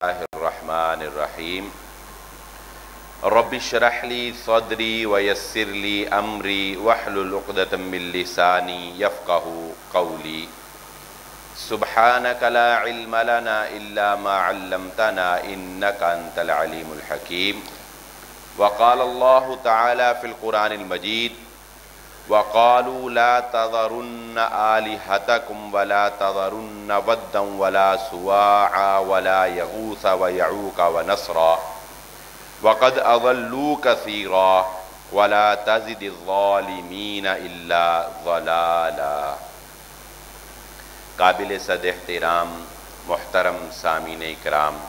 الرحمن الرحیم رب اشرح لی صدری ویسر لی امری واحلل عقدۃ من لسانی یفقہوا قولی سبحانک لا علم لنا الا ما علمتنا انک انت العلیم الحکیم وقال اللہ تعالی فی القرآن المجید وقالوا لا تذرن آلهتكم ولا تذرن ودا ولا سواعا ولا يغوث ويعوق ونسرا وقد أضلوا كثيرا ولا تزد الظالمين إلا ضلالا۔ قابل صد احترام محترم سامعین اکرام،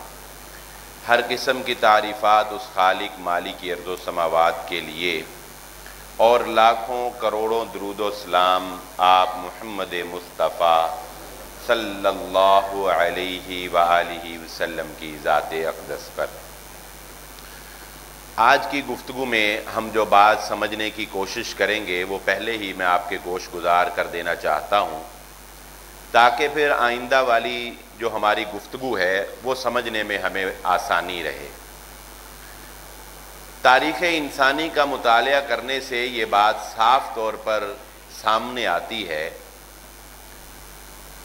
ہر قسم کی تعریفات اس خالق مالک ارض و سماوات کے لیے، اور لاکھوں کروڑوں درود و سلام آپ محمد مصطفیٰ صلی اللہ علیہ وآلہ وسلم کی ذات اقدس پر۔ آج کی گفتگو میں ہم جو بات سمجھنے کی کوشش کریں گے وہ پہلے ہی میں آپ کے گوش گزار کر دینا چاہتا ہوں، تاکہ پھر آئندہ والی جو ہماری گفتگو ہے وہ سمجھنے میں ہمیں آسانی رہے۔ تاریخ انسانی کا مطالعہ کرنے سے یہ بات صاف طور پر سامنے آتی ہے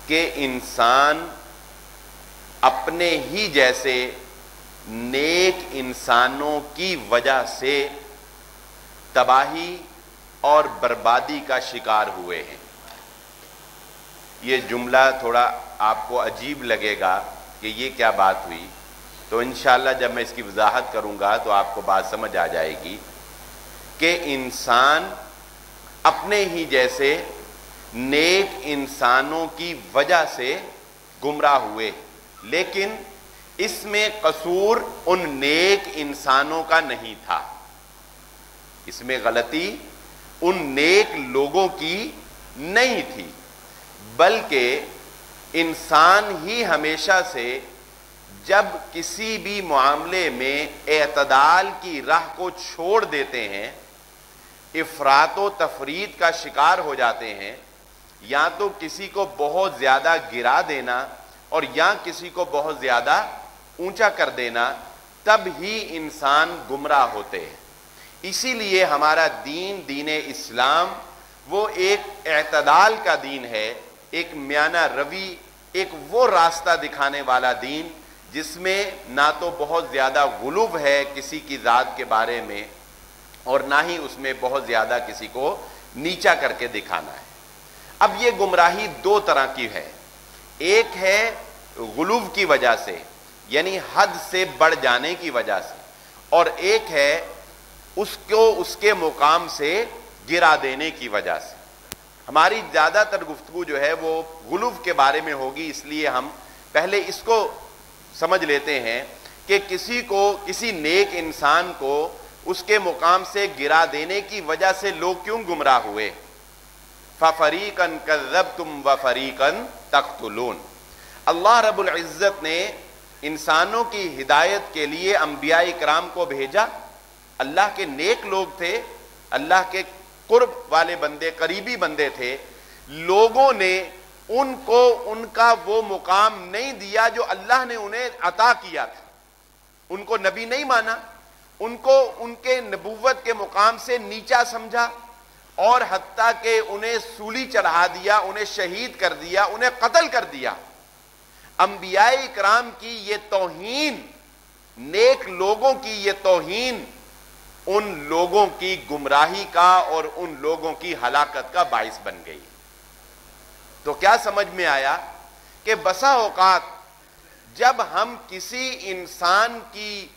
کہ انسان اپنے ہی جیسے نیک انسانوں کی وجہ سے تباہی اور بربادی کا شکار ہوئے ہیں۔ یہ جملہ تھوڑا آپ کو عجیب لگے گا کہ یہ کیا بات ہوئی، تو انشاءاللہ جب میں اس کی وضاحت کروں گا تو آپ کو بات سمجھ آ جائے گی کہ انسان اپنے ہی جیسے نیک انسانوں کی وجہ سے گمراہ ہوئے، لیکن اس میں قصور ان نیک انسانوں کا نہیں تھا، اس میں غلطی ان نیک لوگوں کی نہیں تھی، بلکہ انسان ہی ہمیشہ سے جب کسی بھی معاملے میں اعتدال کی راہ کو چھوڑ دیتے ہیں، افراط و تفریط کا شکار ہو جاتے ہیں، یا تو کسی کو بہت زیادہ گرا دینا اور یا کسی کو بہت زیادہ اونچا کر دینا، تب ہی انسان گمراہ ہوتے ہیں۔ اسی لیے ہمارا دین اسلام وہ ایک اعتدال کا دین ہے، ایک میانہ روی، ایک وہ راستہ دکھانے والا دین جس میں نہ تو بہت زیادہ غلو ہے کسی کی ذات کے بارے میں، اور نہ ہی اس میں بہت زیادہ کسی کو نیچا کر کے دکھانا ہے۔ اب یہ گمراہی دو طرح کی ہے، ایک ہے غلو کی وجہ سے، یعنی حد سے بڑھ جانے کی وجہ سے، اور ایک ہے اس کو اس کے مقام سے گرا دینے کی وجہ سے۔ ہماری زیادہ تر گفتگو جو ہے وہ غلو کے بارے میں ہوگی، اس لیے ہم پہلے اس کو سمجھ لیتے ہیں کہ کسی نیک انسان کو اس کے مقام سے گرا دینے کی وجہ سے لوگ کیوں گمراہ ہوئے۔ فَفَرِيقًا كَذَّبْتُمْ وَفَرِيقًا تَقْتُلُونَ۔ اللہ رب العزت نے انسانوں کی ہدایت کے لیے انبیاء اکرام کو بھیجا، اللہ کے نیک لوگ تھے، اللہ کے قرب والے بندے، قریبی بندے تھے، لوگوں نے ان کو ان کا وہ مقام نہیں دیا جو اللہ نے انہیں عطا کیا تھا، ان کو نبی نہیں مانا، ان کو ان کے نبوت کے مقام سے نیچا سمجھا، اور حتیٰ کہ انہیں سولی چڑھا دیا، انہیں شہید کر دیا، انہیں قتل کر دیا۔ انبیاء اکرام کی یہ توہین، نیک لوگوں کی یہ توہین ان لوگوں کی گمراہی کا اور ان لوگوں کی ہلاکت کا باعث بن گئی۔ تو کیا سمجھ میں آیا کہ بسا اوقات جب ہم کسی انسان کی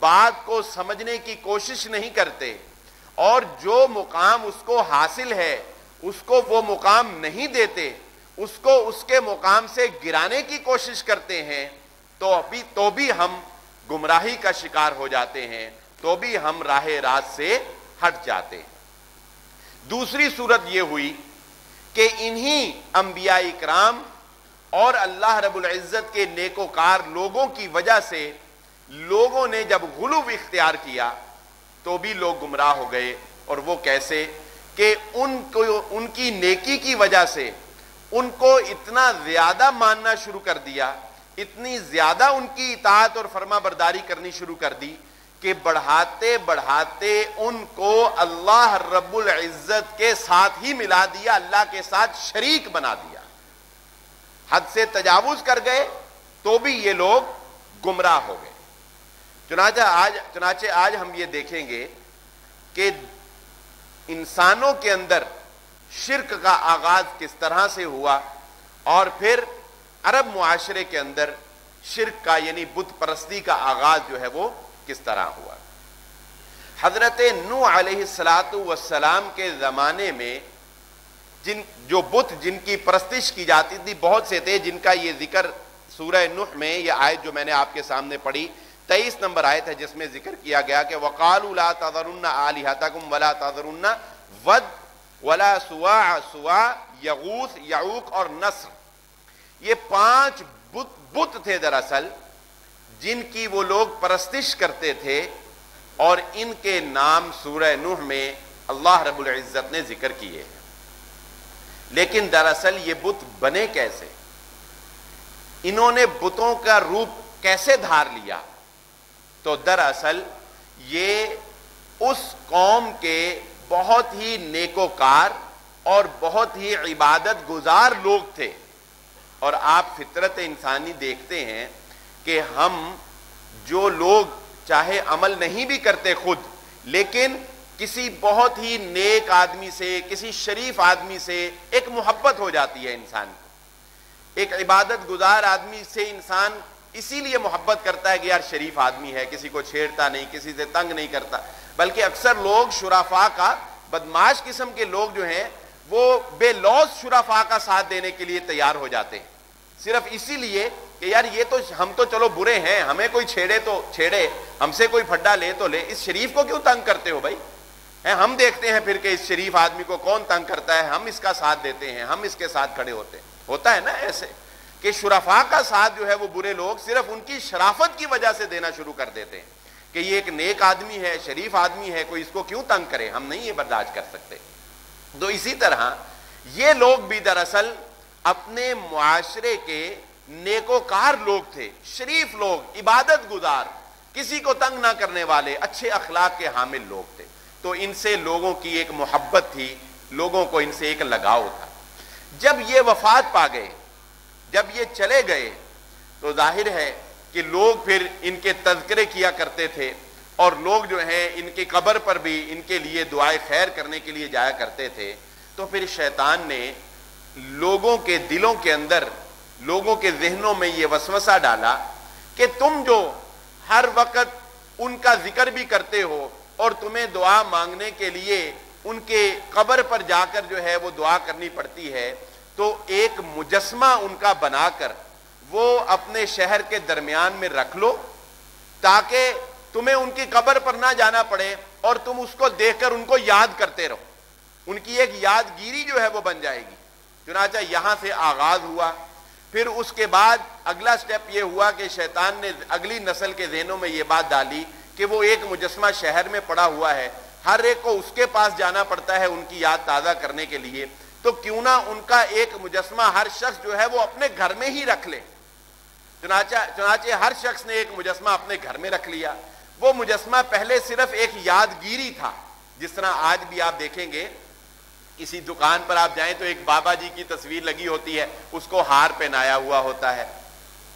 بات کو سمجھنے کی کوشش نہیں کرتے اور جو مقام اس کو حاصل ہے اس کو وہ مقام نہیں دیتے، اس کو اس کے مقام سے گرانے کی کوشش کرتے ہیں، تو بھی ہم گمراہی کا شکار ہو جاتے ہیں، تو بھی ہم راہ راست سے ہٹ جاتے ہیں۔ دوسری صورت یہ ہوئی کہ انہی انبیاء اکرام اور اللہ رب العزت کے نیکوکار لوگوں کی وجہ سے لوگوں نے جب غلو اختیار کیا تو بھی لوگ گمراہ ہو گئے۔ اور وہ کیسے کہ ان کی نیکی کی وجہ سے ان کو اتنا زیادہ ماننا شروع کر دیا اتنی زیادہ ان کی اطاعت اور فرما برداری کرنی شروع کر دی کہ بڑھاتے بڑھاتے ان کو اللہ رب العزت کے ساتھ ہی ملا دیا، اللہ کے ساتھ شریک بنا دیا، حد سے تجاوز کر گئے، تو بھی یہ لوگ گمراہ ہو گئے۔ چنانچہ آج ہم یہ دیکھیں گے کہ انسانوں کے اندر شرک کا آغاز کس طرح سے ہوا، اور پھر عرب معاشرے کے اندر شرک کا یعنی بت پرستی کا آغاز جو ہے وہ کس طرح ہوا۔ حضرت نوح علیہ السلام کے زمانے میں جو بت جن کی پرستش کی جاتی تھی بہت سے تھے، جن کا یہ ذکر سورہ نوح میں یہ آیت جو میں نے آپ کے سامنے پڑھی 23 نمبر آیت ہے، جس میں ذکر کیا گیا کہ وَقَالُوا لَا تَذَرُنَّ آلِهَتَكُمْ وَلَا تَذَرُنَّ وَدْ وَلَا سُوَاعَ یغوث یعوق اور نصر، یہ 5 بت تھے دراصل جن کی وہ لوگ پرستش کرتے تھے، اور ان کے نام سورہ نوح میں اللہ رب العزت نے ذکر کیے ہیں۔ لیکن دراصل یہ بت بنے کیسے؟ انہوں نے بتوں کا روپ کیسے دھار لیا؟ تو دراصل یہ اس قوم کے بہت ہی نیکوکار اور بہت ہی عبادت گزار لوگ تھے، اور آپ فطرت انسانی دیکھتے ہیں کہ ہم جو لوگ چاہے عمل نہیں بھی کرتے خود، لیکن کسی بہت ہی نیک آدمی سے، کسی شریف آدمی سے ایک محبت ہو جاتی ہے انسان کو، ایک عبادت گزار آدمی سے انسان اسی لیے محبت کرتا ہے کہ یار شریف آدمی ہے، کسی کو چھیڑتا نہیں، کسی سے تنگ نہیں کرتا، بلکہ اکثر لوگ شرفاء کا، بدماش قسم کے لوگ جو ہیں وہ بے لوث شرفاء کا ساتھ دینے کے لیے تیار ہو جاتے ہیں، صرف اسی لیے کہ یار یہ تو ہم تو چلو برے ہیں، ہمیں کوئی چھیڑے تو چھیڑے، ہم سے کوئی پھڈا لے تو لے، اس شریف کو کیوں تنگ کرتے ہو بھائی؟ ہم دیکھتے ہیں پھر کہ اس شریف آدمی کو کون تنگ کرتا ہے، ہم اس کا ساتھ دیتے ہیں، ہم اس کے ساتھ کھڑے ہوتے ہیں۔ ہوتا ہے نا ایسے کہ شرفاء کا ساتھ جو ہے وہ برے لوگ صرف ان کی شرافت کی وجہ سے دینا شروع کر دیتے ہیں کہ یہ ایک نیک آدمی ہے، شریف آدمی ہے، کوئی اس کو کیوں تنگ کرے، ہم نہیں یہ برداشت کر سکتے۔ تو اسی طرح یہ لوگ بھی دراصل اپنے معاشرے کے نیکوکار لوگ تھے، شریف لوگ، عبادت گزار، کسی کو تنگ نہ کرنے والے، اچھے اخلاق کے حامل لوگ تھے۔ تو ان سے لوگوں کی ایک محبت تھی، لوگوں کو ان سے ایک لگاؤ تھا۔ جب یہ وفات پا گئے، جب یہ چلے گئے، تو ظاہر ہے کہ لوگ پھر ان کے تذکرے کیا کرتے تھے، اور لوگ جو ہیں ان کی قبر پر بھی ان کے لیے دعائے خیر کرنے کے لیے جایا کرتے تھے۔ تو پھر شیطان نے لوگوں کے دلوں کے اندر، لوگوں کے ذہنوں میں یہ وسوسہ ڈالا کہ تم جو ہر وقت ان کا ذکر بھی کرتے ہو اور تمہیں دعا مانگنے کے لیے ان کے قبر پر جا کر جو ہے وہ دعا کرنی پڑتی ہے، تو ایک مجسمہ ان کا بنا کر وہ اپنے شہر کے درمیان میں رکھ لو، تاکہ تمہیں ان کی قبر پر نہ جانا پڑے اور تم اس کو دیکھ کر ان کو یاد کرتے رہو، ان کی ایک یادگیری جو ہے وہ بن جائے گی۔ چنانچہ یہاں سے آغاز ہوا۔ پھر اس کے بعد اگلا سٹیپ یہ ہوا کہ شیطان نے اگلی نسل کے ذہنوں میں یہ بات ڈالی کہ وہ ایک مجسمہ شہر میں پڑا ہوا ہے، ہر ایک کو اس کے پاس جانا پڑتا ہے ان کی یاد تازہ کرنے کے لیے، تو کیوں نہ ان کا ایک مجسمہ ہر شخص جو ہے وہ اپنے گھر میں ہی رکھ لے۔ چنانچہ ہر شخص نے ایک مجسمہ اپنے گھر میں رکھ لیا۔ وہ مجسمہ پہلے صرف ایک یادگیری تھا، جس طرح آج بھی آپ دیکھیں گے کسی دکان پر آپ جائیں تو ایک بابا جی کی تصویر لگی ہوتی ہے، اس کو ہار پہنایا ہوا ہوتا ہے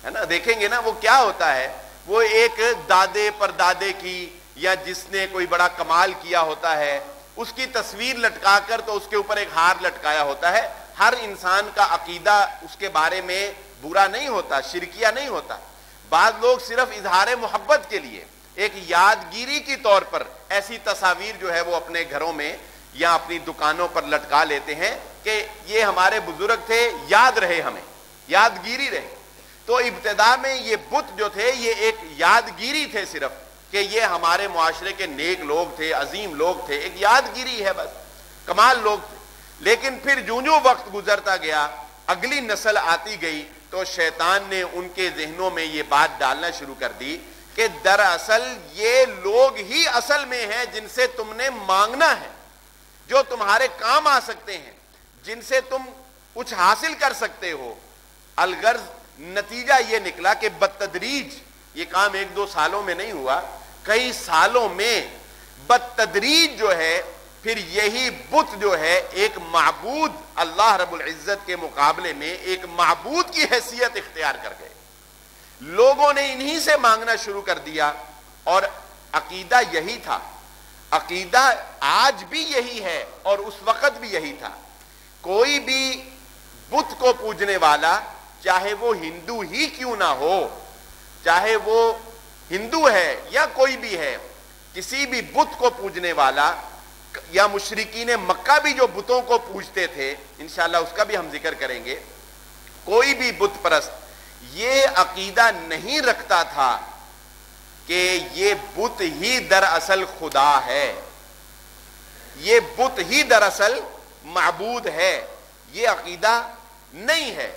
نا، دیکھیں گے نا وہ کیا ہوتا ہے، وہ ایک دادے پر دادے کی یا جس نے کوئی بڑا کمال کیا ہوتا ہے اس کی تصویر لٹکا کر تو اس کے اوپر ایک ہار لٹکایا ہوتا ہے۔ ہر انسان کا عقیدہ اس کے بارے میں برا نہیں ہوتا، شرکیہ نہیں ہوتا، بعض لوگ صرف اظہار محبت کے لیے ایک یادگیری کی طور پر ایسی تصاویر جو ہے وہ اپنے گھروں میں یا اپنی دکانوں پر لٹکا لیتے ہیں کہ یہ ہمارے بزرگ تھے، یاد رہے، ہمیں یادگیری رہے۔ تو ابتدا میں یہ بت جو تھے یہ ایک یادگیری تھے، صرف کہ یہ ہمارے معاشرے کے نیک لوگ تھے، عظیم لوگ تھے، ایک یادگیری ہے بس، کمال لوگ تھے۔ لیکن پھر جوں وقت گزرتا گیا، اگلی نسل آتی گئی، تو شیطان نے ان کے ذہنوں میں یہ بات ڈالنا شروع کر دی کہ دراصل یہ لوگ ہی اصل میں ہیں جن سے تم نے مانگنا ہے، جو تمہارے کام آ سکتے ہیں، جن سے تم کچھ حاصل کر سکتے ہو۔ الغرض نتیجہ یہ نکلا کہ بالتدریج، یہ کام 1-2 سالوں میں نہیں ہوا، کئی سالوں میں بالتدریج جو ہے پھر یہی بت جو ہے ایک معبود اللہ رب العزت کے مقابلے میں ایک معبود کی حیثیت اختیار کر گئے. لوگوں نے انہی سے مانگنا شروع کر دیا، اور عقیدہ یہی تھا، عقیدہ آج بھی یہی ہے اور اس وقت بھی یہی تھا. کوئی بھی بت کو پوجنے والا، چاہے وہ ہندو ہی کیوں نہ ہو، چاہے وہ ہندو ہے یا کوئی بھی ہے، کسی بھی بت کو پوجنے والا، یا مشرکین مکہ بھی جو بتوں کو پوجتے تھے، انشاءاللہ اس کا بھی ہم ذکر کریں گے، کوئی بھی بت پرست یہ عقیدہ نہیں رکھتا تھا کہ یہ بت ہی دراصل خدا ہے، یہ بت ہی دراصل معبود ہے. یہ عقیدہ نہیں ہے.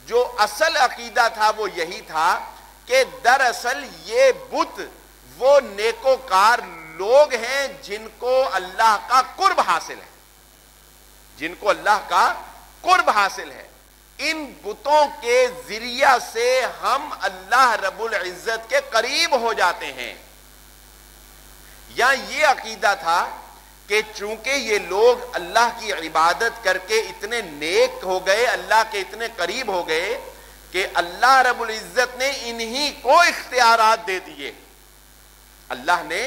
جو اصل عقیدہ تھا وہ یہی تھا کہ دراصل یہ بت وہ نیکوکار لوگ ہیں جن کو اللہ کا قرب حاصل ہے، جن کو اللہ کا قرب حاصل ہے. ان بتوں کے ذریعہ سے ہم اللہ رب العزت کے قریب ہو جاتے ہیں. یا یہ عقیدہ تھا کہ چونکہ یہ لوگ اللہ کی عبادت کر کے اتنے نیک ہو گئے، اللہ کے اتنے قریب ہو گئے کہ اللہ رب العزت نے انہی کو اختیارات دے دیے، اللہ نے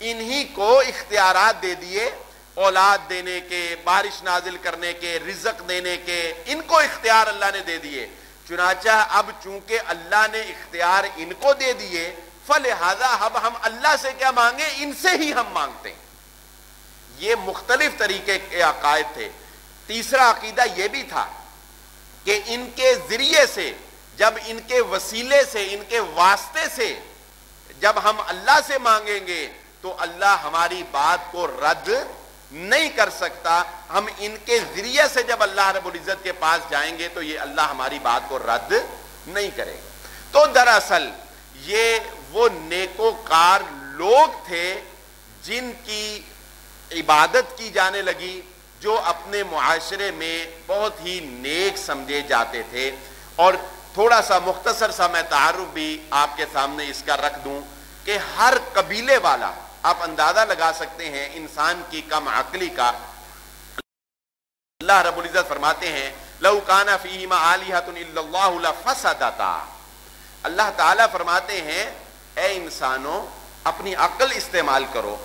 انہی کو اختیارات دے دیے، اولاد دینے کے، بارش نازل کرنے کے، رزق دینے کے، ان کو اختیار اللہ نے دے دیے. چنانچہ اب چونکہ اللہ نے اختیار ان کو دے دیے، فلہذا اب ہم اللہ سے کیا مانگیں، ان سے ہی ہم مانگتے ہیں. یہ مختلف طریقے کے عقائد تھے. تیسرا عقیدہ یہ بھی تھا کہ ان کے ذریعے سے، جب ان کے وسیلے سے، ان کے واسطے سے جب ہم اللہ سے مانگیں گے تو اللہ ہماری بات کو رد نہیں کر سکتا. ہم ان کے ذریعے سے جب اللہ رب العزت کے پاس جائیں گے تو یہ اللہ ہماری بات کو رد نہیں کرے گا. تو دراصل یہ وہ نیکوکار لوگ تھے جن کی عبادت کی جانے لگی، جو اپنے معاشرے میں بہت ہی نیک سمجھے جاتے تھے. اور تھوڑا سا مختصر سا میں تعارف بھی آپ کے سامنے اس کا رکھ دوں کہ ہر قبیلے والا، آپ اندازہ لگا سکتے ہیں انسان کی کم عقلی کا. اللہ رب العزت فرماتے ہیں لَوْ كَانَ فِيهِمَا آلِهَةٌ إِلَّا اللَّهُ لَفَسَدَتَا. اللہ تعالیٰ فرماتے ہیں اے انسانوں اپنی عقل استعمال کرو،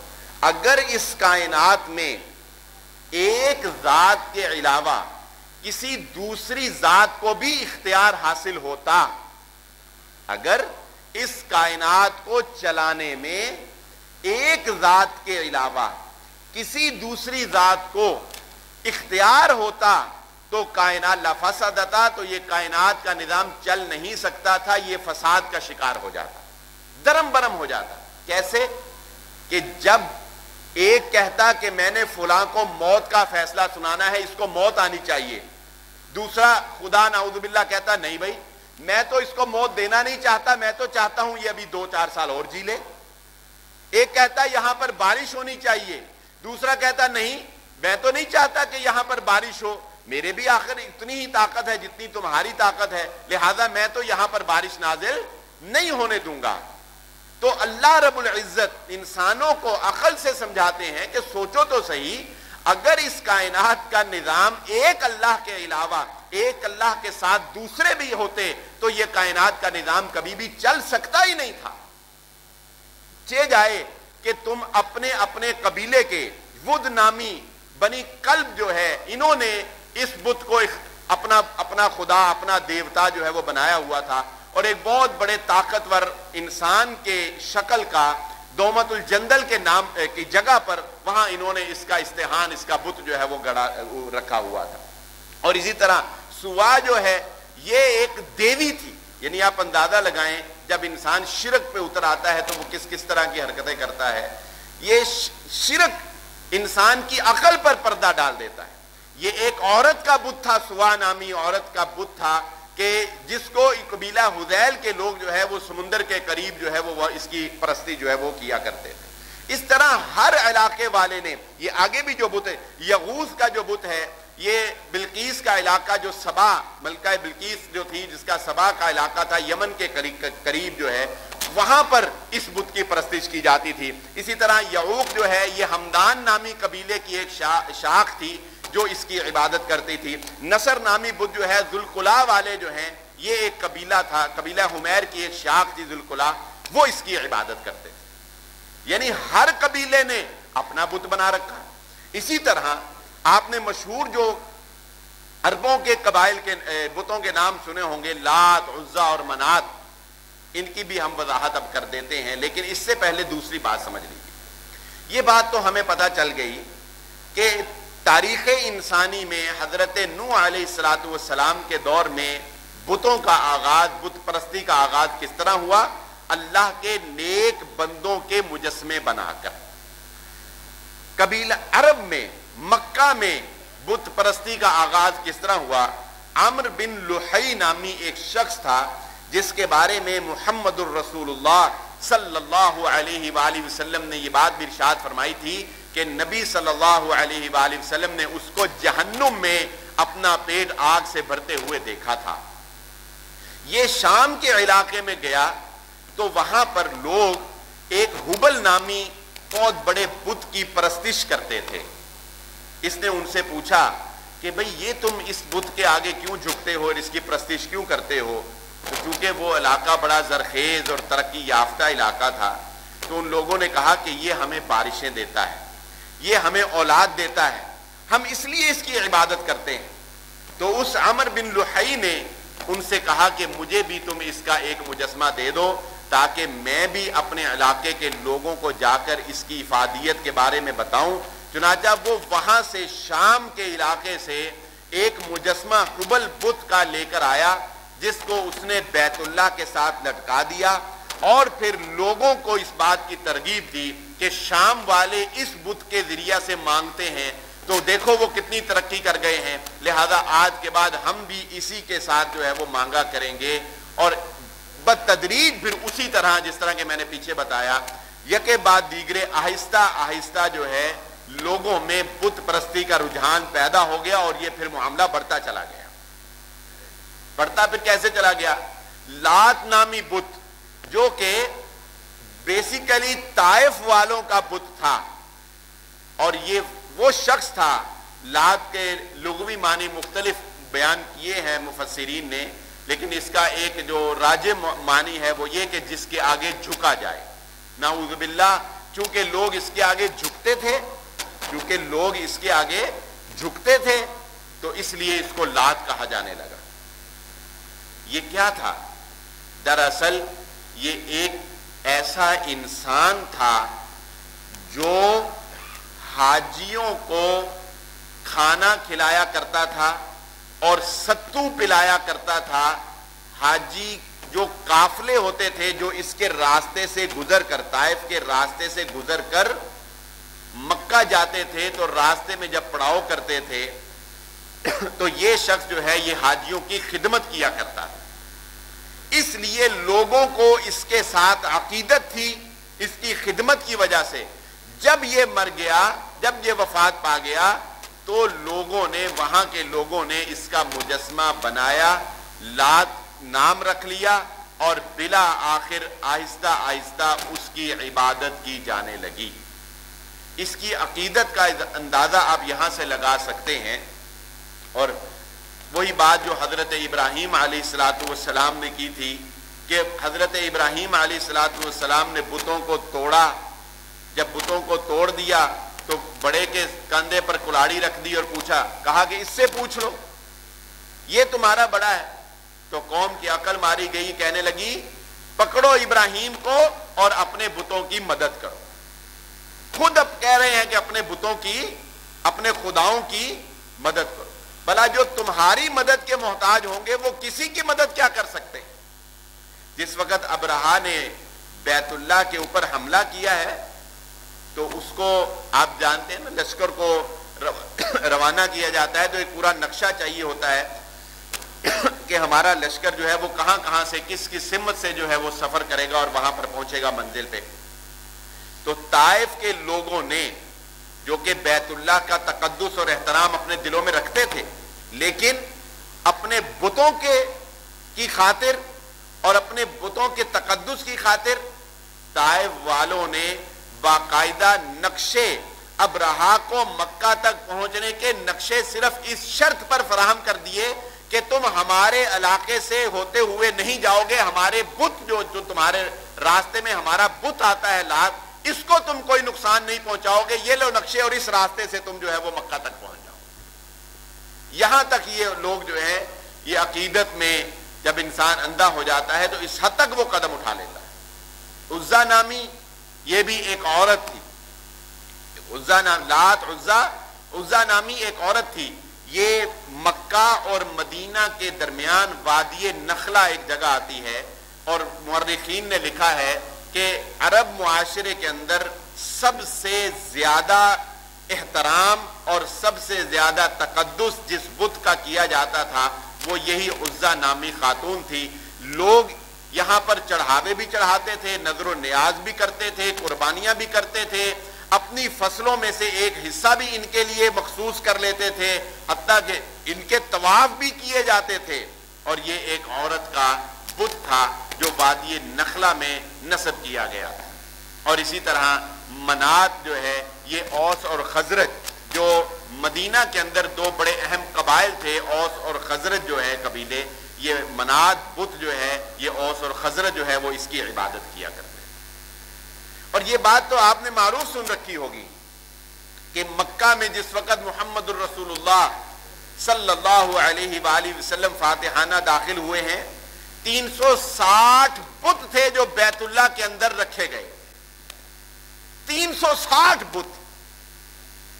اگر اس کائنات میں ایک ذات کے علاوہ کسی دوسری ذات کو بھی اختیار حاصل ہوتا، اگر اس کائنات کو چلانے میں ایک ذات کے علاوہ کسی دوسری ذات کو اختیار ہوتا تو کائنات لفسدتا، تو یہ کائنات کا نظام چل نہیں سکتا تھا، یہ فساد کا شکار ہو جاتا، درم برم ہو جاتا. کیسے کہ جب ایک کہتا کہ میں نے فلاں کو موت کا فیصلہ سنانا ہے، اس کو موت آنی چاہیے، دوسرا خدا نعوذ باللہ کہتا نہیں بھائی میں تو اس کو موت دینا نہیں چاہتا، میں تو چاہتا ہوں یہ ابھی 2-4 سال اور جی لے. ایک کہتا یہاں پر بارش ہونی چاہیے، دوسرا کہتا نہیں میں تو نہیں چاہتا کہ یہاں پر بارش ہو، میرے بھی آخر اتنی ہی طاقت ہے جتنی تمہاری طاقت ہے، لہذا میں تو یہاں پر بارش نازل نہیں ہونے دوں گا. تو اللہ رب العزت انسانوں کو عقل سے سمجھاتے ہیں کہ سوچو تو صحیح، اگر اس کائنات کا نظام ایک اللہ کے علاوہ ایک اللہ کے ساتھ دوسرے بھی ہوتے تو یہ کائنات کا نظام کبھی بھی چل سکتا ہی نہیں تھا. چہ جائے کہ تم اپنے اپنے قبیلے کے ود نامی بنی کلب جو ہے، انہوں نے اس بت کو اپنا خدا، اپنا دیوتا جو ہے وہ بنایا ہوا تھا، اور ایک بہت بڑے طاقتور انسان کے شکل کا دومت الجندل کے نام کی جگہ پر وہاں انہوں نے اس کا استحان، اس کا بت جو ہے وہ رکھا ہوا تھا. اور اسی طرح سوا جو ہے یہ ایک دیوی تھی. یعنی آپ اندازہ لگائیں جب انسان شرک پہ اتر آتا ہے تو وہ کس کس طرح کی حرکتیں کرتا ہے. یہ شرک انسان کی عقل پر پردہ ڈال دیتا ہے. یہ ایک عورت کا بت تھا، سوا نامی عورت کا بت تھا کہ جس کو قبیلہ حذیل کے لوگ جو ہے وہ سمندر کے قریب جو ہے وہ اس کی پرستی جو ہے وہ کیا کرتے تھے. اس طرح ہر علاقے والے نے، یہ آگے بھی جو بت ہے، یغوث کا جو بت ہے یہ بلقیس کا علاقہ جو سبا، ملکہ بلقیس جو تھی جس کا سبا کا علاقہ تھا یمن کے قریب جو ہے، وہاں پر اس بت کی پرستش کی جاتی تھی۔ اسی طرح یعوق جو ہے یہ ہمدان نامی قبیلے کی ایک شاخ تھی جو اس کی عبادت کرتی تھی۔ نصر نامی بت جو ہے، ذوالقلاع والے جو ہیں یہ ایک قبیلہ تھا، قبیلہ حمیر کی ایک شاخ تھی ذوالقلاع، وہ اس کی عبادت کرتے تھے۔ یعنی ہر قبیلے نے اپنا بت بنا رکھا۔ اسی طرح آپ نے مشہور جو عربوں کے قبائل کے بتوں کے نام سنے ہوں گے، لات، عزا اور منات، ان کی بھی ہم وضاحت اب کر دیتے ہیں، لیکن اس سے پہلے دوسری بات سمجھ لیجیے۔ یہ بات تو ہمیں پتہ چل گئی کہ تاریخ انسانی میں حضرت نوح علیہ السلام کے دور میں بتوں کا آغاز، بت پرستی کا آغاز کس طرح ہوا؟ اللہ کے نیک بندوں کے مجسمے بنا کر۔ قبیلہ عرب میں، مکہ میں بت پرستی کا آغاز کس طرح ہوا؟ عمرو بن لحی نامی ایک شخص تھا جس کے بارے میں محمد الرسول اللہ صلی اللہ علیہ وآلہ وسلم نے یہ بات بھی ارشاد فرمائی تھی کہ نبی صلی اللہ علیہ وآلہ وسلم نے اس کو جہنم میں اپنا پیٹ آگ سے بھرتے ہوئے دیکھا تھا۔ یہ شام کے علاقے میں گیا تو وہاں پر لوگ ایک حبل نامی بہت بڑے بت کی پرستش کرتے تھے۔ اس نے ان سے پوچھا کہ بھئی یہ تم اس بت کے آگے کیوں جھکتے ہو اور اس کی پرستش کیوں کرتے ہو؟ تو چونکہ وہ علاقہ بڑا زرخیز اور ترقی یافتہ علاقہ تھا تو ان لوگوں نے کہا کہ یہ ہمیں بارشیں دیتا ہے، یہ ہمیں اولاد دیتا ہے، ہم اس لیے اس کی عبادت کرتے ہیں۔ تو اس عمرو بن لحی نے ان سے کہا کہ مجھے بھی تم اس کا ایک مجسمہ دے دو تاکہ میں بھی اپنے علاقے کے لوگوں کو جا کر اس کی افادیت کے بارے میں بتاؤں۔ چنانچہ وہ وہاں سے شام کے علاقے سے ایک مجسمہ حبل بت کا لے کر آیا جس کو اس نے بیت اللہ کے ساتھ لٹکا دیا، اور پھر لوگوں کو اس بات کی ترغیب دی کہ شام والے اس بت کے ذریعہ سے مانگتے ہیں تو دیکھو وہ کتنی ترقی کر گئے ہیں، لہذا آج کے بعد ہم بھی اسی کے ساتھ جو ہے وہ مانگا کریں گے۔ اور بتدریج پھر اسی طرح جس طرح کہ میں نے پیچھے بتایا، یکے بعد دیگرے آہستہ آہستہ جو ہے لوگوں میں بت پرستی کا رجحان پیدا ہو گیا، اور یہ پھر معاملہ بڑھتا چلا گیا۔ بڑھتا پھر کیسے چلا گیا؟ لات نامی بت جو کہ بیسیکلی طائف والوں کا بت تھا، اور یہ وہ شخص تھا، لات کے لغوی معنی مختلف بیان کیے ہیں مفسرین نے، لیکن اس کا ایک جو راجح معنی ہے وہ یہ کہ جس کے آگے جھکا جائے۔ نعوذ باللہ، چونکہ لوگ اس کے آگے جھکتے تھے تو اس لیے اس کو لات کہا جانے لگا۔ یہ کیا تھا؟ دراصل یہ ایک ایسا انسان تھا جو حاجیوں کو کھانا کھلایا کرتا تھا اور ستو پلایا کرتا تھا۔ حاجی جو قافلے ہوتے تھے جو اس کے راستے سے گزر کر، طائف کے راستے سے گزر کر مکہ جاتے تھے تو راستے میں جب پڑاؤ کرتے تھے تو یہ شخص جو ہے یہ حاجیوں کی خدمت کیا کرتا تھا۔ اس لیے لوگوں کو اس کے ساتھ عقیدت تھی، اس کی خدمت کی وجہ سے۔ جب یہ مر گیا، جب یہ وفات پا گیا تو لوگوں نے، وہاں کے لوگوں نے اس کا مجسمہ بنایا، لات نام رکھ لیا، اور بلا آخر آہستہ آہستہ اس کی عبادت کی جانے لگی۔ اس کی عقیدت کا اندازہ آپ یہاں سے لگا سکتے ہیں، اور وہی بات جو حضرت ابراہیم علیہ السلام نے کی تھی کہ حضرت ابراہیم علیہ السلام نے بتوں کو توڑا، جب بتوں کو توڑ دیا تو بڑے کے کندھے پر کلاڑی رکھ دی اور پوچھا، کہا کہ اس سے پوچھ لو، یہ تمہارا بڑا ہے۔ تو قوم کی عقل ماری گئی، کہنے لگی پکڑو ابراہیم کو اور اپنے بتوں کی مدد کرو۔ خود اب کہہ رہے ہیں کہ اپنے بتوں کی، اپنے خداؤں کی مدد کرو۔ بھلا جو تمہاری مدد کے محتاج ہوں گے وہ کسی کی مدد کیا کر سکتے ہیں؟ جس وقت ابرہا نے بیت اللہ کے اوپر حملہ کیا ہے تو اس کو آپ جانتے ہیں نا، لشکر کو روانہ کیا جاتا ہے تو ایک پورا نقشہ چاہیے ہوتا ہے کہ ہمارا لشکر جو ہے وہ کہاں کہاں سے کس کس سمت سے جو ہے وہ سفر کرے گا اور وہاں پر پہنچے گا منزل پہ۔ تو طائف کے لوگوں نے جو کہ بیت اللہ کا تقدس اور احترام اپنے دلوں میں رکھتے تھے، لیکن اپنے بتوں کی خاطر اور اپنے بتوں کے تقدس کی خاطر طائف والوں نے باقاعدہ نقشے ابرہا کو مکہ تک پہنچنے کے نقشے صرف اس شرط پر فراہم کر دیے کہ تم ہمارے علاقے سے ہوتے ہوئے نہیں جاؤ گے، ہمارے بت جو تمہارے راستے میں ہمارا بت آتا ہے لات، اس کو تم کوئی نقصان نہیں پہنچاؤ گے، یہ لو نقشے اور اس راستے سے تم جو ہے وہ مکہ تک پہنچ جاؤ۔ یہاں تک یہ لوگ جو ہے یہ عقیدت میں جب انسان اندھا ہو جاتا ہے تو اس حد تک وہ قدم اٹھا لیتا ہے۔ عزا نامی یہ بھی ایک عورت تھی، عزا نامی ایک عورت تھی، یہ مکہ اور مدینہ کے درمیان وادی نخلا ایک جگہ آتی ہے، اور مورخین نے لکھا ہے کہ عرب معاشرے کے اندر سب سے زیادہ احترام اور سب سے زیادہ تقدس جس بت کا کیا جاتا تھا وہ یہی عزا نامی خاتون تھی۔ لوگ یہاں پر چڑھاوے بھی چڑھاتے تھے، نظر و نیاز بھی کرتے تھے، قربانیاں بھی کرتے تھے، اپنی فصلوں میں سے ایک حصہ بھی ان کے لیے مخصوص کر لیتے تھے، حتیٰ کہ ان کے طواف بھی کیے جاتے تھے۔ اور یہ ایک عورت کا بت تھا جو وادی نخلا میں نصب کیا گیا تھا۔ اور اسی طرح منات جو ہے یہ اوس اور خزرج، جو مدینہ کے اندر دو بڑے اہم قبائل تھے، اوس اور خزرج جو ہے قبیلے، یہ منات بت جو ہے یہ اوس اور خزرج جو ہے وہ اس کی عبادت کیا کرتے ہیں۔ اور یہ بات تو آپ نے معروف سن رکھی ہوگی کہ مکہ میں جس وقت محمد الرسول اللہ صلی اللہ علیہ وآلہ وسلم فاتحانہ داخل ہوئے ہیں، 360 بت تھے جو بیت اللہ کے اندر رکھے گئے، 360 بت۔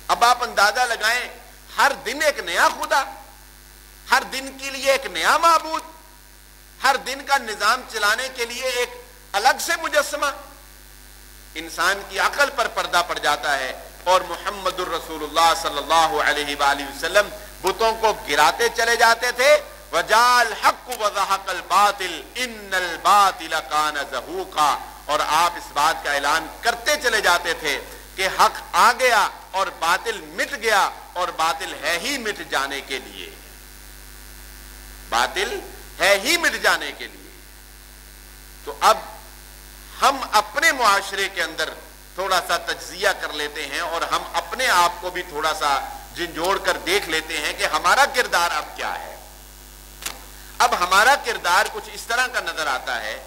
اب آپ اندازہ لگائیں، ہر دن ایک نیا خدا، ہر دن کے لیے ایک نیا معبود، ہر دن کا نظام چلانے کے لیے ایک الگ سے مجسمہ، انسان کی عقل پر پردہ پڑ جاتا ہے۔ اور محمد الرسول اللہ صلی اللہ علیہ وآلہ وسلم بتوں کو گراتے چلے جاتے تھے، وَجَاءَ الْحَقُّ وَزَهَقَ الْبَاطِلُ إِنَّ الْبَاطِلَ كَانَ زَهُوقًا، اور آپ اس بات کا اعلان کرتے چلے جاتے تھے کہ حق آ گیا اور باطل مٹ گیا، اور باطل ہے ہی مٹ جانے کے لیے، باطل ہے ہی مٹ جانے کے لیے۔ تو اب ہم اپنے معاشرے کے اندر تھوڑا سا تجزیہ کر لیتے ہیں اور ہم اپنے آپ کو بھی تھوڑا سا جھنجھوڑ کر دیکھ لیتے ہیں کہ ہمارا کردار اب کیا ہے۔ اب ہمارا کردار کچھ اس طرح کا نظر آتا ہے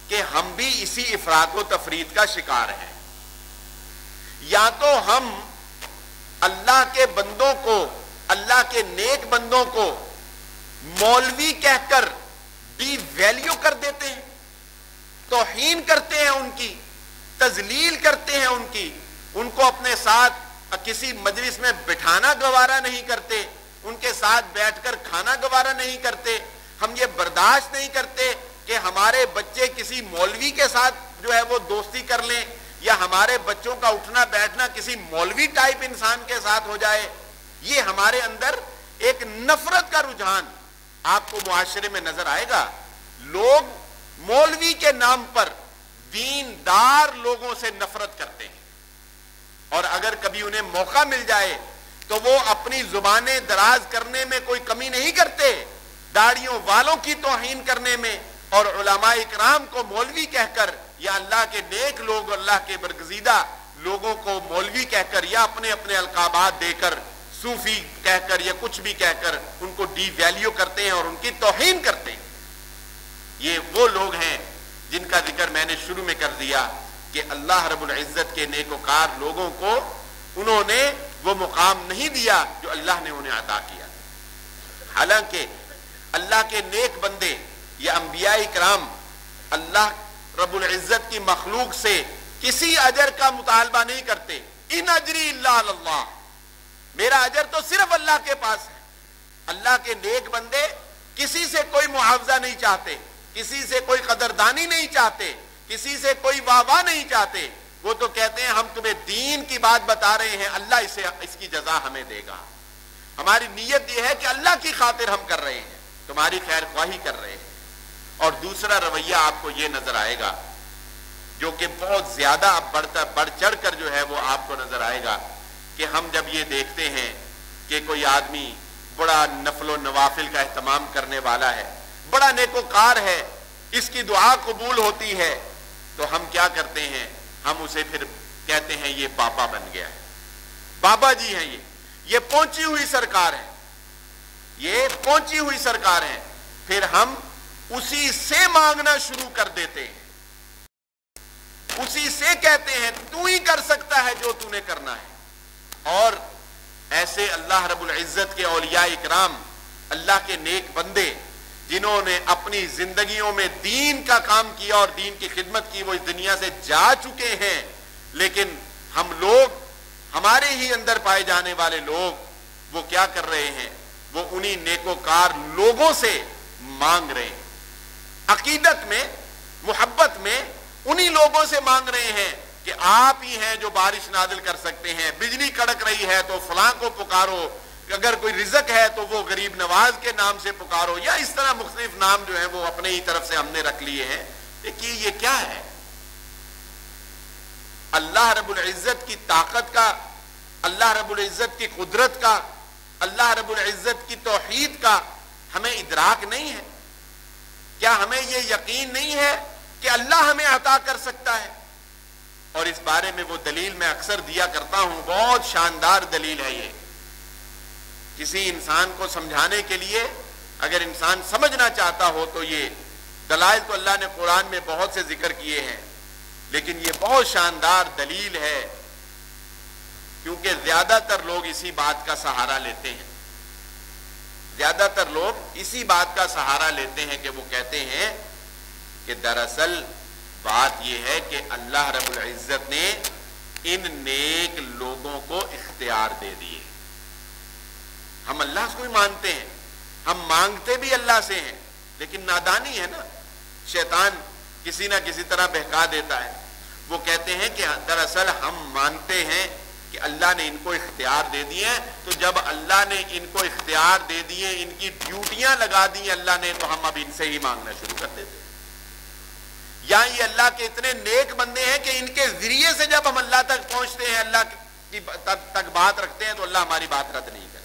کہ ہم بھی اسی افراط و تفرید کا شکار ہیں۔ یا تو ہم اللہ کے بندوں کو، اللہ کے نیک بندوں کو مولوی کہہ کر ڈی ویلیو کر دیتے ہیں، توہین کرتے ہیں، ان کی تذلیل کرتے ہیں، ان کو اپنے ساتھ کسی مجلس میں بٹھانا گوارا نہیں کرتے، ان کے ساتھ بیٹھ کر کھانا گوارا نہیں کرتے۔ ہم یہ برداشت نہیں کرتے کہ ہمارے بچے کسی مولوی کے ساتھ جو ہے وہ دوستی کر لیں، یا ہمارے بچوں کا اٹھنا بیٹھنا کسی مولوی ٹائپ انسان کے ساتھ ہو جائے۔ یہ ہمارے اندر ایک نفرت کا رجحان آپ کو معاشرے میں نظر آئے گا۔ لوگ مولوی کے نام پر دیندار لوگوں سے نفرت کرتے ہیں، اور اگر کبھی انہیں موقع مل جائے تو وہ اپنی زبانیں دراز کرنے میں کوئی کمی نہیں کرتے، داڑھیوں والوں کی توہین کرنے میں، اور علماء اکرام کو مولوی کہہ کر، یا اللہ کے نیک لوگ، اللہ کے برگزیدہ لوگوں کو مولوی کہہ کر، یا اپنے اپنے القابات دے کر، صوفی کہہ کر یا کچھ بھی کہہ کر ان کو ڈی ویلیو کرتے ہیں اور ان کی توہین کرتے ہیں۔ یہ وہ لوگ ہیں جن کا ذکر میں نے شروع میں کر دیا کہ اللہ رب العزت کے نیکوکار لوگوں کو انہوں نے وہ مقام نہیں دیا جو اللہ نے انہیں عطا کیا۔ حالانکہ اللہ کے نیک بندے یا انبیاء کرام اللہ رب العزت کی مخلوق سے کسی اجر کا مطالبہ نہیں کرتے۔ ان اجری الا علی اللہ، میرا اجر تو صرف اللہ کے پاس ہے۔ اللہ کے نیک بندے کسی سے کوئی معاوضہ نہیں چاہتے، کسی سے کوئی قدردانی نہیں چاہتے، کسی سے کوئی واہ واہ نہیں چاہتے۔ وہ تو کہتے ہیں ہم تمہیں دین کی بات بتا رہے ہیں، اللہ اس کی جزا ہمیں دے گا۔ ہماری نیت یہ ہے کہ اللہ کی خاطر ہم کر رہے ہیں، تمہاری خیر خواہی کر رہے ہیں۔ اور دوسرا رویہ آپ کو یہ نظر آئے گا جو کہ بہت زیادہ بڑھ چڑھ کر جو ہے وہ آپ کو نظر آئے گا کہ ہم جب یہ دیکھتے ہیں کہ کوئی آدمی بڑا نفل و نوافل کا اہتمام کرنے والا ہے، بڑا نیکوکار ہے، اس کی دعا قبول ہوتی ہے، تو ہم کیا کرتے ہیں؟ ہم اسے پھر کہتے ہیں یہ بابا بن گیا ہے، بابا جی ہیں، یہ پہنچی ہوئی سرکار ہے، یہ پہنچی ہوئی سرکار ہے۔ پھر ہم اسی سے مانگنا شروع کر دیتے ہیں، اسی سے کہتے ہیں تو ہی کر سکتا ہے جو تو نے کرنا ہے۔ اور ایسے اللہ رب العزت کے اولیاء اکرام، اللہ کے نیک بندے جنہوں نے اپنی زندگیوں میں دین کا کام کیا اور دین کی خدمت کی، وہ اس دنیا سے جا چکے ہیں، لیکن ہم لوگ، ہمارے ہی اندر پائے جانے والے لوگ، وہ کیا کر رہے ہیں؟ وہ انہی نیکوکار لوگوں سے مانگ رہے ہیں، عقیدت میں، محبت میں انہی لوگوں سے مانگ رہے ہیں کہ آپ ہی ہیں جو بارش نازل کر سکتے ہیں، بجلی کڑک رہی ہے تو فلاں کو پکارو، اگر کوئی رزق ہے تو وہ غریب نواز کے نام سے پکارو، یا اس طرح مختلف نام جو ہیں وہ اپنے ہی طرف سے ہم نے رکھ لیے ہیں۔ دیکھیے یہ کیا ہے؟ اللہ رب العزت کی طاقت کا، اللہ رب العزت کی قدرت کا، اللہ رب العزت کی توحید کا ہمیں ادراک نہیں ہے؟ کیا ہمیں یہ یقین نہیں ہے کہ اللہ ہمیں عطا کر سکتا ہے؟ اور اس بارے میں وہ دلیل میں اکثر دیا کرتا ہوں، بہت شاندار دلیل ہے یہ۔ کسی انسان کو سمجھانے کے لیے اگر انسان سمجھنا چاہتا ہو تو یہ دلائل تو اللہ نے قرآن میں بہت سے ذکر کیے ہیں، لیکن یہ بہت شاندار دلیل ہے، کیونکہ زیادہ تر لوگ اسی بات کا سہارا لیتے ہیں، زیادہ تر لوگ اسی بات کا سہارا لیتے ہیں کہ وہ کہتے ہیں کہ دراصل بات یہ ہے کہ اللہ رب العزت نے ان نیک لوگوں کو اختیار دے دیے۔ ہم اللہ کو ہی مانتے ہیں، ہم مانگتے بھی اللہ سے ہیں، لیکن نادانی ہے نا، شیطان کسی نہ کسی طرح بہکا دیتا ہے۔ وہ کہتے ہیں کہ دراصل ہم مانتے ہیں کہ اللہ نے ان کو اختیار دے دیے ہیں، تو جب اللہ نے ان کو اختیار دے دیے، ان کی ڈیوٹیاں لگا دی اللہ نے، تو ہم اب ان سے ہی مانگنا شروع کر دیتے ہیں۔ یا یہ اللہ کے اتنے نیک بندے ہیں کہ ان کے ذریعے سے جب ہم اللہ تک پہنچتے ہیں، اللہ کی تک بات رکھتے ہیں، تو اللہ ہماری بات رد نہیں کرتا۔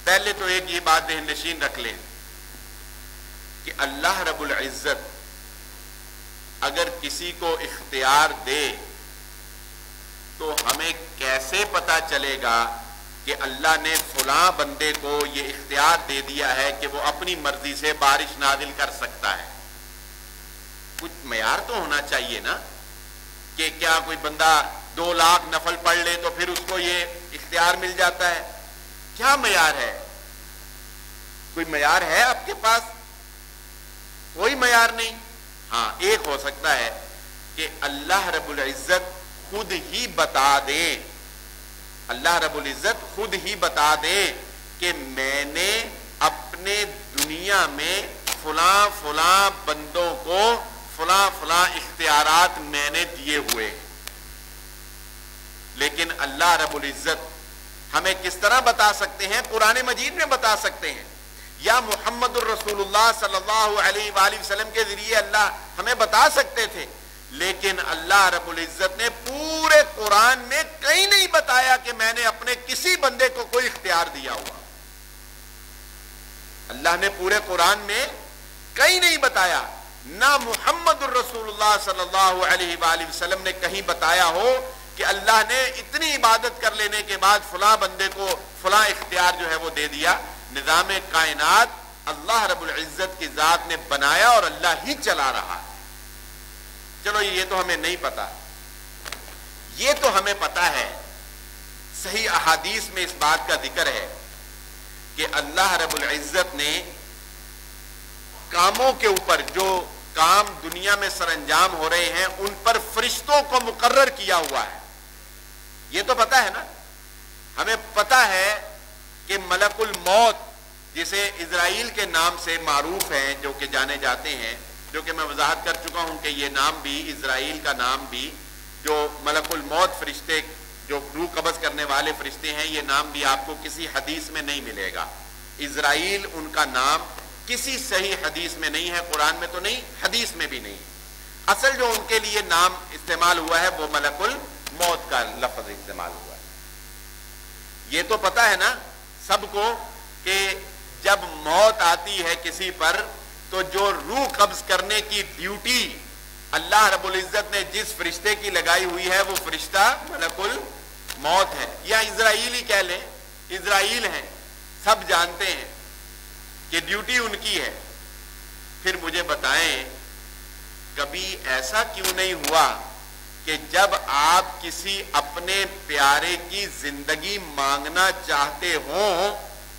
پہلے تو ایک یہ بات ذہن نشین رکھ لیں کہ اللہ رب العزت اگر کسی کو اختیار دے تو ہمیں کیسے پتا چلے گا کہ اللہ نے فلاں بندے کو یہ اختیار دے دیا ہے کہ وہ اپنی مرضی سے بارش نازل کر سکتا ہے؟ کچھ معیار تو ہونا چاہیے نا، کہ کیا کوئی بندہ 2 لاکھ نفل پڑھ لے تو پھر اس کو یہ اختیار مل جاتا ہے؟ کیا معیار ہے؟ کوئی معیار ہے آپ کے پاس؟ کوئی معیار نہیں۔ ہاں ایک ہو سکتا ہے کہ اللہ رب العزت خود ہی بتا دے، اللہ رب العزت خود ہی بتا دے کہ میں نے اپنے دنیا میں فلاں فلاں بندوں کو فلاں فلاں اختیارات میں نے دیے ہوئے ہیں۔ لیکن اللہ رب العزت ہمیں کس طرح بتا سکتے ہیں؟ قرآن مجید میں بتا سکتے ہیں، یا محمد الرسول اللہ صلی اللہ علیہ وآلہ وسلم کے ذریعے اللہ ہمیں بتا سکتے تھے، لیکن اللہ رب العزت نے پورے قرآن میں کہیں نہیں بتایا کہ میں نے اپنے کسی بندے کو کوئی اختیار دیا ہوا۔ اللہ نے پورے قرآن میں کہیں نہیں بتایا، نہ محمد الرسول اللہ صلی اللہ علیہ وآلہ وسلم نے کہیں بتایا ہو کہ اللہ نے اتنی عبادت کر لینے کے بعد فلاں بندے کو فلاں اختیار جو ہے وہ دے دیا۔ نظام کائنات اللہ رب العزت کی ذات نے بنایا اور اللہ ہی چلا رہا ہے۔ چلو یہ تو ہمیں نہیں پتا، یہ تو ہمیں پتا ہے، صحیح احادیث میں اس بات کا ذکر ہے کہ اللہ رب العزت نے کاموں کے اوپر، جو کام دنیا میں سر انجام ہو رہے ہیں، ان پر فرشتوں کو مقرر کیا ہوا ہے۔ یہ تو پتا ہے نا، ہمیں پتا ہے کہ ملک الموت، جسے اسرائیل کے نام سے معروف ہیں، جو کہ جانے جاتے ہیں، جو کہ میں وضاحت کر چکا ہوں کہ یہ نام بھی، اسرائیل کا نام بھی، جو ملک الموت فرشتے، جو روح قبض کرنے والے فرشتے ہیں، یہ نام بھی آپ کو کسی حدیث میں نہیں ملے گا۔ اسرائیل ان کا نام کسی صحیح حدیث میں نہیں ہے، قرآن میں تو نہیں، حدیث میں بھی نہیں۔ اصل جو ان کے لیے نام استعمال ہوا ہے وہ ملک الموت کا لفظ استعمال ہوا ہے۔ یہ تو پتا ہے نا سب کو کہ جب موت آتی ہے کسی پر تو جو روح قبض کرنے کی ڈیوٹی اللہ رب العزت نے جس فرشتے کی لگائی ہوئی ہے وہ فرشتہ ملک الموت ہے، یا اسرائیل ہی کہہ لیں، اسرائیل ہیں، سب جانتے ہیں کہ ڈیوٹی ان کی ہے۔ پھر مجھے بتائیں کبھی ایسا کیوں نہیں ہوا کہ جب آپ کسی اپنے پیارے کی زندگی مانگنا چاہتے ہوں،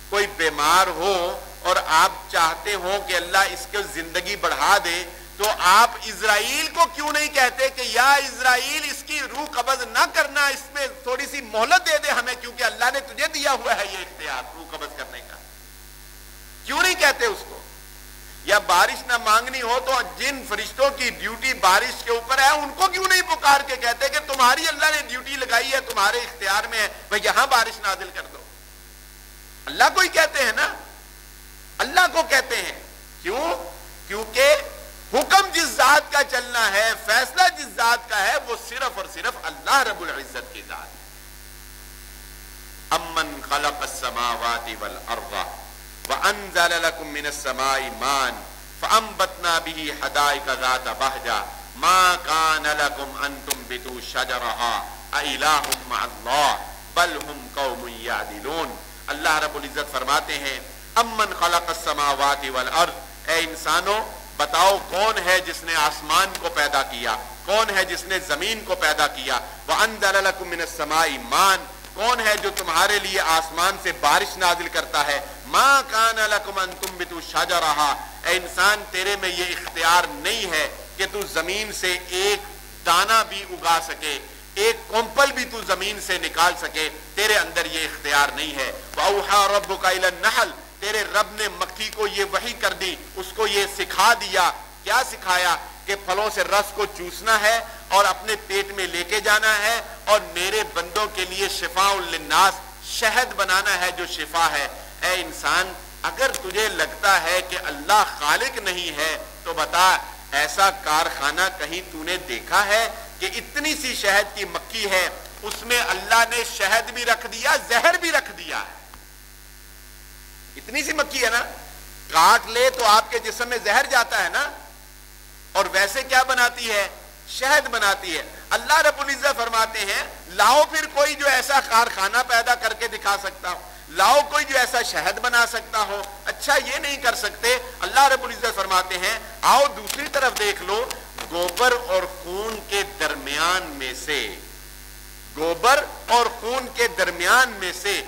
کوئی بیمار ہو اور آپ چاہتے ہوں کہ اللہ اس کو زندگی بڑھا دے، تو آپ اسرائیل کو کیوں نہیں کہتے کہ یا اسرائیل اس کی روح قبض نہ کرنا، اس میں تھوڑی سی مہلت دے دے ہمیں، کیونکہ اللہ نے تجھے دیا ہوا ہے یہ اختیار روح قبض کرنے کا؟ کیوں نہیں کہتے اس کو؟ یا بارش نہ مانگنی ہو تو جن فرشتوں کی ڈیوٹی بارش کے اوپر ہے ان کو کیوں نہیں پکار کے کہتے کہ تمہاری اللہ نے ڈیوٹی لگائی ہے، تمہارے اختیار میں ہے، بھئی یہاں بارش نازل کر دو؟ اللہ کو ہی کہتے ہیں نا، اللہ کو کہتے ہیں۔ کیوں؟ کیونکہ حکم جس ذات کا چلنا ہے، فیصلہ جس ذات کا ہے، وہ صرف اور صرف اللہ رب العزت کی ذات ہے۔ امن خلق السماوات والارض وانزل لكم من السماء ماء فانبتنا به حدائق ذات بهجة ما كان لكم ان تنبتوا شجرها أإله مع الله بل هم قوم يعدلون۔ اللہ رب العزت فرماتے ہیں امن خلق السماوات والارض، اے انسانوں بتاؤ کون ہے جس نے آسمان کو پیدا کیا، کون ہے جس نے زمین کو پیدا کیا، وانزل لكم من السماء ماء، کون ہے جو تمہارے لیے آسمان سے بارش نازل کرتا ہے، ما کان لکم ان تنبتوا شجرہا، اے انسان تیرے میں یہ اختیار نہیں ہے کہ تو زمین سے ایک دانہ بھی اگا سکے، ایک کمپل بھی تو زمین سے نکال سکے، تیرے اندر یہ اختیار نہیں ہے۔ وَأَوْحَىٰ رَبُّكَ إِلَى النَّحْلِ، تیرے رب نے مکھی کو یہ وحی کر دی، اس کو یہ سکھا دیا۔ کیا سکھایا؟ کہ پھلوں سے رس کو چوسنا ہے اور اپنے پیٹ میں لے کے جانا ہے، اور میرے بندوں کے لیے شفاء للناس، شہد بنانا ہے جو شفا ہے۔ اے انسان اگر تجھے لگتا ہے کہ اللہ خالق نہیں ہے تو بتا ایسا کارخانہ کہیں تو نے دیکھا ہے کہ اتنی سی شہد کی مکھی ہے اس میں اللہ نے شہد بھی رکھ دیا، زہر بھی رکھ دیا ہے؟ اتنی سی مکھی ہے نا، کاٹ لے تو آپ کے جسم میں زہر جاتا ہے نا، اور ویسے کیا بناتی ہے؟ شہد بناتی ہے۔ اللہ رب العزت فرماتے ہیں لاؤ پھر کوئی جو ایسا کارخانہ پیدا کر کے دکھا سکتا ہو، لاؤ کوئی جو ایسا شہد بنا سکتا ہو۔ اچھا یہ نہیں کر سکتے، اللہ رب العزت فرماتے ہیں آؤ دوسری طرف دیکھ لو، گوبر اور خون کے درمیان میں سے، گوبر اور خون کے درمیان میں سے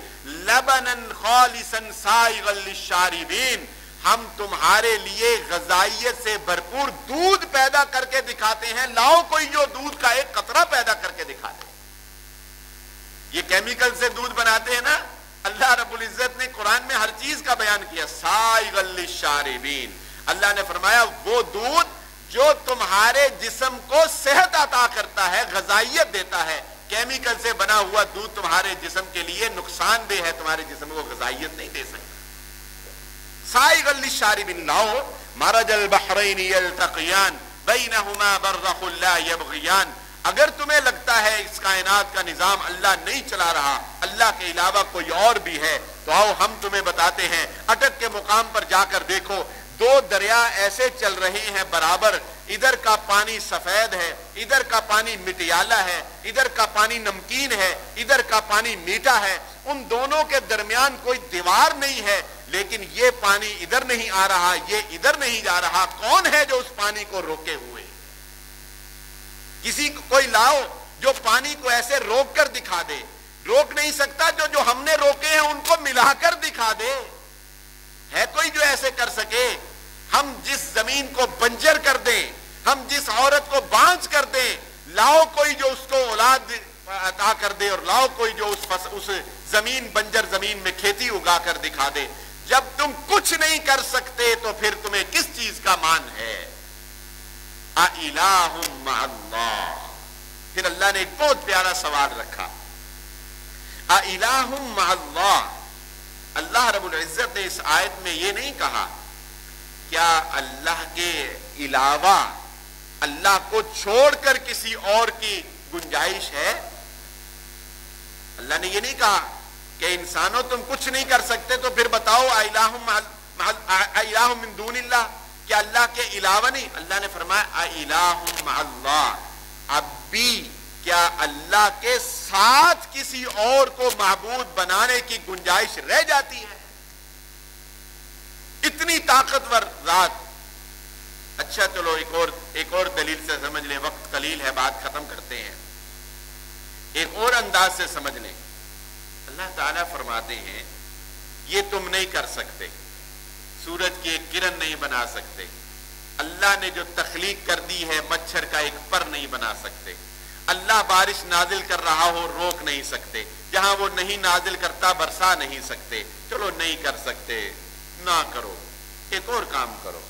لبنن خالصا سائغا للشاربین، ہم تمہارے لیے غذائیت سے بھرپور دودھ پیدا کر کے دکھاتے ہیں، لاؤ کوئی جو دودھ کا ایک قطرہ پیدا کر کے دکھا دے۔ یہ کیمیکل سے دودھ بناتے ہیں نا، اللہ رب العزت نے قرآن میں ہر چیز کا بیان کیا، سائغا للشاربین، اللہ نے فرمایا وہ دودھ جو تمہارے جسم کو صحت عطا کرتا ہے، غذائیت دیتا ہے۔ کیمیکل سے بنا ہوا دودھ تمہارے جسم کے لیے نقصان دہ ہے، تمہارے جسم کو غذائیت نہیں دے سکتا۔ سائغا للشاربین، لاؤ مرج البحرین یلتقیان بینہما برزخ لا یبغیان، اگر تمہیں لگتا ہے اس کائنات کا نظام اللہ نہیں چلا رہا، اللہ کے علاوہ کوئی اور بھی ہے، تو آؤ ہم تمہیں بتاتے ہیں، اٹک کے مقام پر جا کر دیکھو، دو دریا ایسے چل رہے ہیں برابر، ادھر کا پانی سفید ہے، ادھر کا پانی مٹیالہ ہے، ادھر کا پانی نمکین ہے، ادھر کا پانی میٹھا ہے، ان دونوں کے درمیان کوئی دیوار نہیں ہے، لیکن یہ پانی ادھر نہیں آ رہا، یہ ادھر نہیں جا رہا، کون ہے جو اس پانی کو روکے ہوئے؟ کسی کو کوئی لاؤ جو پانی کو ایسے روک کر دکھا دے، روک نہیں سکتا، جو ہم نے روکے ہیں ان کو ملا کر دکھا دے، ہے کوئی جو ایسے کر سکے؟ ہم جس زمین کو بنجر کر دیں، ہم جس عورت کو بانجھ کر دیں، لاؤ کوئی جو اس کو اولاد عطا کر دے، اور لاؤ کوئی جو اس زمین بنجر زمین میں کھیتی اگا کر دکھا دے۔ جب تم کچھ نہیں کر سکتے تو پھر تمہیں کس چیز کا مان ہے؟ اِلَٰهٌ مَّعَ اللَّهِ، پھر اللہ نے ایک بہت پیارا سوال رکھا، اِلَٰهٌ مَّعَ اللَّهِ، اللہ رب العزت نے اس آیت میں یہ نہیں کہا کیا اللہ کے علاوہ اللہ کو چھوڑ کر کسی اور کی گنجائش ہے؟ اللہ نے یہ نہیں کہا کہ انسانوں تم کچھ نہیں کر سکتے تو پھر بتاؤ الہ من دون اللہ، کیا اللہ کے علاوہ نہیں؟ اللہ نے فرمایا الہ مع اللہ، اب بھی کیا اللہ کے ساتھ کسی اور کو معبود بنانے کی گنجائش رہ جاتی ہے؟ اتنی طاقتور ذات۔ اچھا چلو ایک اور دلیل سے سمجھ لیں، وقت قلیل ہے، بات ختم کرتے ہیں، ایک اور انداز سے سمجھ لیں۔ اللہ تعالیٰ فرماتے ہیں یہ تم نہیں کر سکتے، سورج کی ایک کرن نہیں بنا سکتے، اللہ نے جو تخلیق کر دی ہے مچھر کا ایک پر نہیں بنا سکتے، اللہ بارش نازل کر رہا ہو روک نہیں سکتے، جہاں وہ نہیں نازل کرتا برسا نہیں سکتے، چلو نہیں کر سکتے نہ کرو، ایک اور کام کرو۔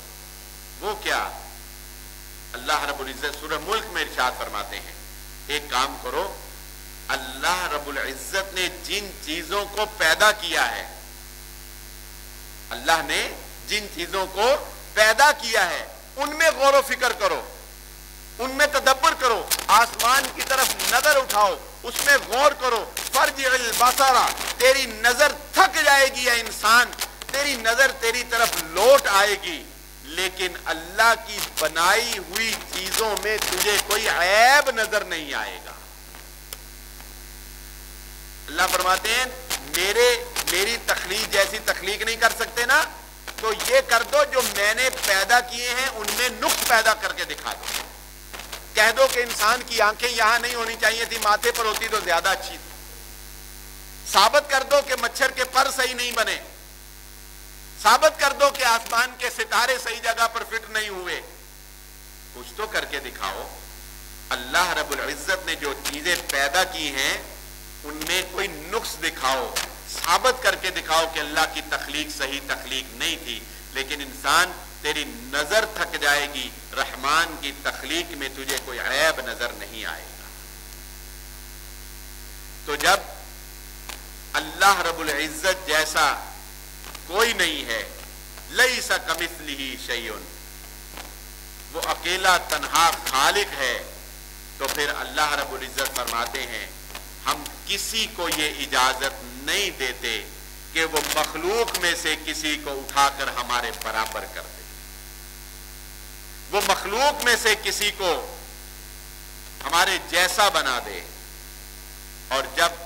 وہ کیا؟ اللہ رب العزت سورہ ملک میں ارشاد فرماتے ہیں ایک کام کرو، اللہ رب العزت نے جن چیزوں کو پیدا کیا ہے، اللہ نے جن چیزوں کو پیدا کیا ہے ان میں غور و فکر کرو، ان میں تدبر کرو، آسمان کی طرف نظر اٹھاؤ، اس میں غور کرو، فرجع البصر، تیری نظر تھک جائے گی یا انسان، تیری نظر تیری طرف لوٹ آئے گی، لیکن اللہ کی بنائی ہوئی چیزوں میں تجھے کوئی عیب نظر نہیں آئے گا۔ اللہ فرماتے ہیں میری تخلیق جیسی تخلیق نہیں کر سکتے نا، تو یہ کر دو جو میں نے پیدا کیے ہیں ان میں نقص پیدا کر کے دکھا دو، کہہ دو کہ انسان کی آنکھیں یہاں نہیں ہونی چاہیے تھی، ماتھے پر ہوتی تو زیادہ اچھی تھی، ثابت کر دو کہ مچھر کے پر صحیح نہیں بنے، ثابت کر دو کہ آسمان کے ستارے صحیح جگہ پر فٹ نہیں ہوئے، کچھ تو کر کے دکھاؤ۔ اللہ رب العزت نے جو چیزیں پیدا کی ہیں ان میں کوئی نقص دکھاؤ، ثابت کر کے دکھاؤ کہ اللہ کی تخلیق صحیح تخلیق نہیں تھی، لیکن انسان تیری نظر تھک جائے گی، رحمان کی تخلیق میں تجھے کوئی عیب نظر نہیں آئے گا۔ تو جب اللہ رب العزت جیسا کوئی نہیں ہے، لیس کمثلہ شیء، وہ اکیلا تنہا خالق ہے، تو پھر اللہ رب العزت فرماتے ہیں ہم کسی کو یہ اجازت نہیں دیتے کہ وہ مخلوق میں سے کسی کو اٹھا کر ہمارے برابر کر دے، وہ مخلوق میں سے کسی کو ہمارے جیسا بنا دے، اور جب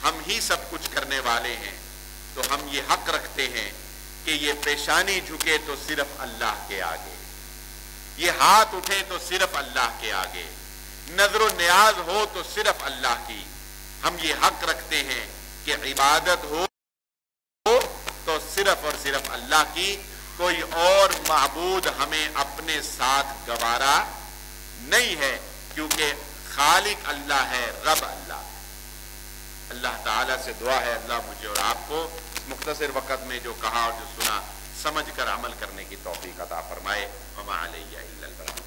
ہم ہی سب کچھ کرنے والے ہیں تو ہم یہ حق رکھتے ہیں کہ یہ پیشانی جھکے تو صرف اللہ کے آگے، یہ ہاتھ اٹھے تو صرف اللہ کے آگے، نظر و نیاز ہو تو صرف اللہ کی، ہم یہ حق رکھتے ہیں کہ عبادت ہو تو صرف اور صرف اللہ کی، کوئی اور معبود ہمیں اپنے ساتھ گوارا نہیں ہے، کیونکہ خالق اللہ ہے، رب اللہ ہے۔ اللہ تعالیٰ سے دعا ہے اللہ مجھے اور آپ کو مختصر وقت میں جو کہا اور جو سنا سمجھ کر عمل کرنے کی توفیق عطا فرمائے۔ وما علیہ الا البلاغ۔